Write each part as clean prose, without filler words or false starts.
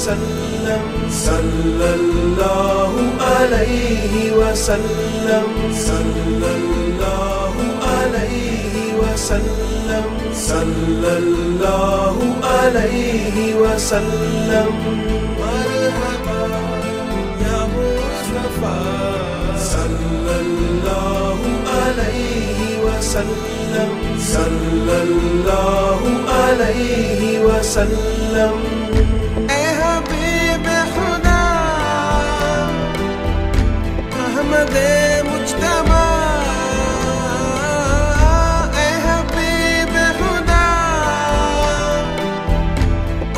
वसल्लम सल्लल्लाहु अलैहि वसल्लम सल्लल्लाहु अलैहि वसल्लम सल्लल्लाहु अलैहि वसल्लम मरहबा या मुस्तफा सल्लल्लाहु अलैहि वसल्लम सल्लल्लाहु अलैहि वसल्लम ए हबीब खुदा अहमद मुज्तबा ए हबीब खुदा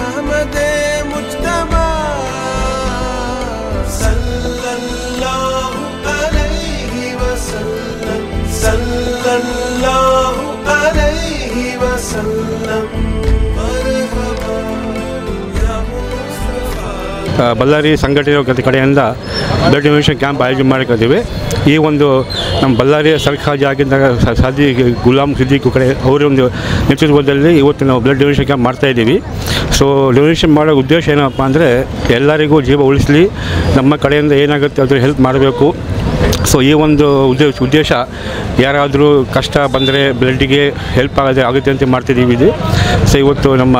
अहमद मुज्तबा सल्लल्लाहु अलैहि वसल्लम सल्लल्लाहु अलैहि वसल्लम मरहबा या मुस्तफा। ಬಳ್ಳಾರಿ ಸಂಘಟನೆ ಕಡೆಯಿಂದ ಬ್ಲಡ್ ಡೊನೇಷನ್ ಕ್ಯಾಂಪ್ ಆಯೋಜನೆ ಮಾಡಿದ್ದೀವಿ. ಈ ಒಂದು ನಮ್ಮ ಬಳ್ಳಾರಿಯ ಸರ್ಕಾರಿ ಆಗಿದ್ದಾಗ ಸಾದಿ ಗುಲಾಮ್ ಸಿದ್ದಿಕ್ ಕಡೆ ಅವರ ಒಂದು ನೇತೃತ್ವದಲ್ಲಿ ಇವತ್ತು ನಾವು ಬ್ಲಡ್ ಡೊನೇಷನ್ ಕ್ಯಾಂಪ್ ಮಾಡ್ತಾಯಿದ್ದೀವಿ. ಸೊ ಡೊನೇಷನ್ ಮಾಡೋ ಉದ್ದೇಶ ಏನಪ್ಪ ಅಂದರೆ ಎಲ್ಲರಿಗೂ ಜೀವ ಉಳಿಸಲಿ, ನಮ್ಮ ಕಡೆಯಿಂದ ಏನಾಗುತ್ತೆ ಅದ್ರ ಹೆಲ್ಪ್ ಮಾಡಬೇಕು. ಸೊ ಈ ಒಂದು ಉದ್ದೇಶ ಯಾರಾದರೂ ಕಷ್ಟ ಬಂದರೆ ಬ್ಲಡ್ಡಿಗೆ ಹೆಲ್ಪ್ ಆಗುತ್ತೆ ಅಂತ ಮಾಡ್ತಿದ್ದೀವಿ ಇದು. ಸೊ ಇವತ್ತು ನಮ್ಮ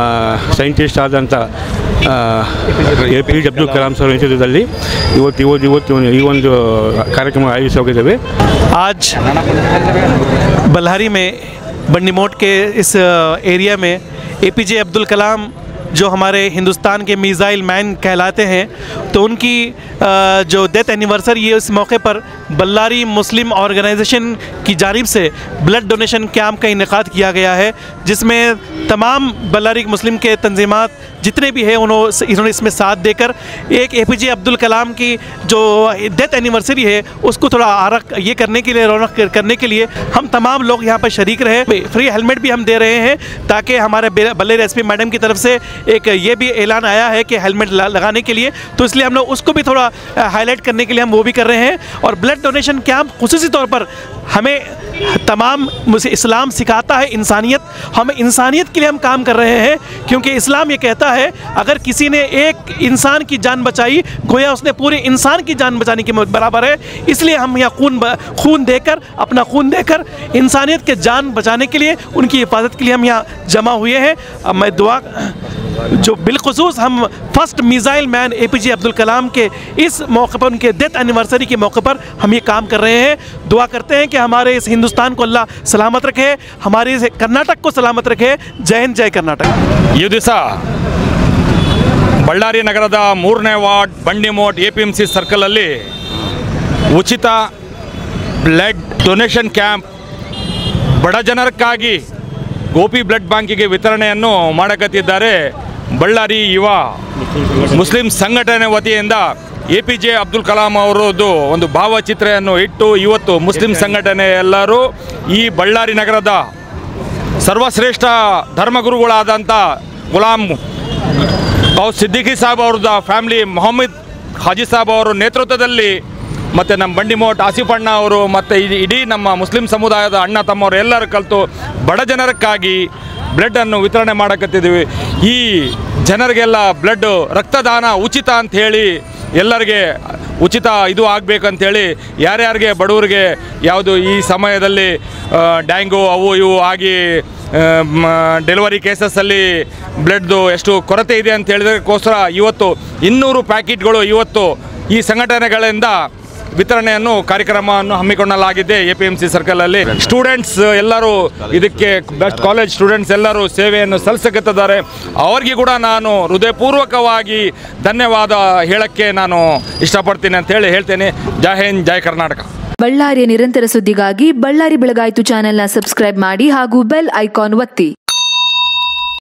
ಸೈಂಟಿಸ್ಟ್ ಆದಂಥ APJ अब्दुल कलाम सर ನೇತೃತ್ವದಲ್ಲಿ ಇವತ್ತು ಈ ಒಂದು ಕಾರ್ಯಕ್ರಮ ಆಯೋಜಿಸಿದ್ದೇವೆ. आज बल्हारी में बंडी मोड़ के इस एरिया में APJ अब्दुल कलाम जो हमारे हिंदुस्तान के मिसाइल मैन कहलाते हैं, तो उनकी जो डेथ एनिवर्सरी है, इस मौके पर बल्लारी मुस्लिम ऑर्गेनाइजेशन की जानिब से ब्लड डोनेशन कैंप का इनेकाद किया गया है, जिसमें तमाम बल्लारी मुस्लिम के तंजीमात जितने भी हैं इन्होंने इसमें साथ देकर एक APJ अब्दुल कलाम की जो डेथ एनिवर्सरी है उसको थोड़ा आरक ये करने के लिए, रौनक करने के लिए हम तमाम लोग यहाँ पर शरीक रहे. फ्री हेलमेट भी हम दे रहे हैं ताकि हमारे बल्लेर SP मैडम की तरफ से एक ये भी ऐलान आया है कि हेलमेट लगाने के लिए, तो इसलिए हम लोग उसको भी थोड़ा हाईलाइट करने के लिए हम वो भी कर रहे हैं. और ब्लड डोनेशन कैंप खुसूसी तौर पर हमें तमाम इस्लाम सिखाता है इंसानियत, हम इंसानियत के लिए हम काम कर रहे हैं, क्योंकि इस्लाम ये कहता है अगर किसी ने एक इंसान की जान बचाई गोया उसने पूरे इंसान की जान बचाने के बराबर है. इसलिए हम यहाँ खून देकर, अपना खून देकर इंसानियत के जान बचाने के लिए, उनकी हिफाजत के लिए हम यहाँ जमा हुए हैं. अब मैं दुआ जो बिलखुसूस हम first missile man APJ Abdul Kalam के इस मौके पर, उनके डेथ एनिवर्सरी के मौके पर हम ये काम कर रहे हैं. दुआ करते हैं कि हमारे इस हिंदुस्तान को अल्लाह सलामत रखे, हमारे इस कर्नाटक को सलामत रखे. जय हिंद, जय कर्नाटक. ಈ ದಿವಸ ಬಳ್ಳಾರಿ ನಗರದ 3ನೇ ವಾರ್ಡ್ ಬಂಡಿಮೋಡ್ APMC ಸರ್ಕಲಲ್ಲಿ ಉಚಿತ ಬ್ಲಡ್ ಡೊನೇಷನ್ ಕ್ಯಾಂಪ್ ಬಡ ಜನರಕ್ಕಾಗಿ ಗೋಪಿ ಬ್ಲಡ್ ಬ್ಯಾಂಕಿಗೆ ವಿತರಣೆಯನ್ನು ಮಾಡಕತ್ತಿದ್ದಾರೆ. ಬಳ್ಳಾರಿ ಯುವ ಮುಸ್ಲಿಂ ಸಂಘಟನೆ ವತಿಯಿಂದ APJ ಅಬ್ದುಲ್ ಕಲಾಂ ಅವರದ್ದು ಒಂದು ಭಾವಚಿತ್ರವನ್ನು ಇಟ್ಟು ಇವತ್ತು ಮುಸ್ಲಿಂ ಸಂಘಟನೆ ಎಲ್ಲರೂ ಈ ಬಳ್ಳಾರಿ ನಗರದ ಸರ್ವಶ್ರೇಷ್ಠ ಧರ್ಮಗುರುಗಳಾದಂಥ ಗುಲಾಮ್ ಸಿದ್ದಿಕಿ ಸಾಹೇಬ್ ಅವ್ರದ್ದು ಫ್ಯಾಮಿಲಿ ಮೊಹಮ್ಮದ್ ಹಾಜಿ ಸಾಹೇಬ್ ಅವರ ನೇತೃತ್ವದಲ್ಲಿ ಮತ್ತು ನಮ್ಮ ಬಂಡಿಮೋಟ್ ಆಸಿಫಣ್ಣ ಅವರು ಮತ್ತು ಇಡೀ ನಮ್ಮ ಮುಸ್ಲಿಂ ಸಮುದಾಯದ ಅಣ್ಣ ತಮ್ಮವರು ಎಲ್ಲರೂ ಕಲಿತು ಬಡ ಜನರಕ್ಕಾಗಿ ಬ್ಲಡ್ಡನ್ನು ವಿತರಣೆ ಮಾಡಕತ್ತಿದ್ದೀವಿ. ಈ ಜನರಿಗೆಲ್ಲ ಬ್ಲಡ್ ರಕ್ತದಾನ ಉಚಿತ ಅಂಥೇಳಿ ಎಲ್ಲರಿಗೆ ಉಚಿತ ಇದು ಆಗಬೇಕಂತೇಳಿ ಯಾರ್ಯಾರಿಗೆ ಬಡವರಿಗೆ ಯಾವುದು ಈ ಸಮಯದಲ್ಲಿ ಡ್ಯಾಂಗು ಅವು ಇವು ಆಗಿ ಡೆಲಿವರಿ ಕೇಸಸ್ಸಲ್ಲಿ ಬ್ಲಡ್ದು ಎಷ್ಟು ಕೊರತೆ ಇದೆ ಅಂತ ಹೇಳಿದಕ್ಕೋಸ್ಕರ ಇವತ್ತು 200 ಪ್ಯಾಕೆಟ್ಗಳು ಇವತ್ತು ಈ ಸಂಘಟನೆಗಳಿಂದ ವಿತರಣೆಯನ್ನು ಕಾರ್ಯಕ್ರಮವನ್ನು ಹಮ್ಮಿಕೊಳ್ಳಲಾಗಿದೆ. APMC ಸರ್ಕಲಲ್ಲಿ ಸ್ಟೂಡೆಂಟ್ಸ್ ಎಲ್ಲರೂ ಇದಕ್ಕೆ ಬೆಸ್ಟ್ ಕಾಲೇಜ್ ಸ್ಟೂಡೆಂಟ್ಸ್ ಎಲ್ಲರೂ ಸೇವೆಯನ್ನು ಸಲ್ಲಿಸಕತ್ತಿದ್ದಾರೆ. ಅವ್ರಿಗೆ ಕೂಡ ನಾನು ಹೃದಯಪೂರ್ವಕವಾಗಿ ಧನ್ಯವಾದ ಹೇಳಕ್ಕೆ ನಾನು ಇಷ್ಟಪಡ್ತೀನಿ ಅಂತ ಹೇಳ್ತೇನೆ. ಜೈ ಹಿಂದ್, ಜೈ ಕರ್ನಾಟಕ. ಬಳ್ಳಾರಿಯ ನಿರಂತರ ಸುದ್ದಿಗಾಗಿ ಬಳ್ಳಾರಿ ಬೆಳಗಾಯಿತು ಚಾನೆಲ್ನ ಸಬ್ಸ್ಕ್ರೈಬ್ ಮಾಡಿ ಹಾಗೂ ಬೆಲ್ ಐಕಾನ್ ಒತ್ತಿ.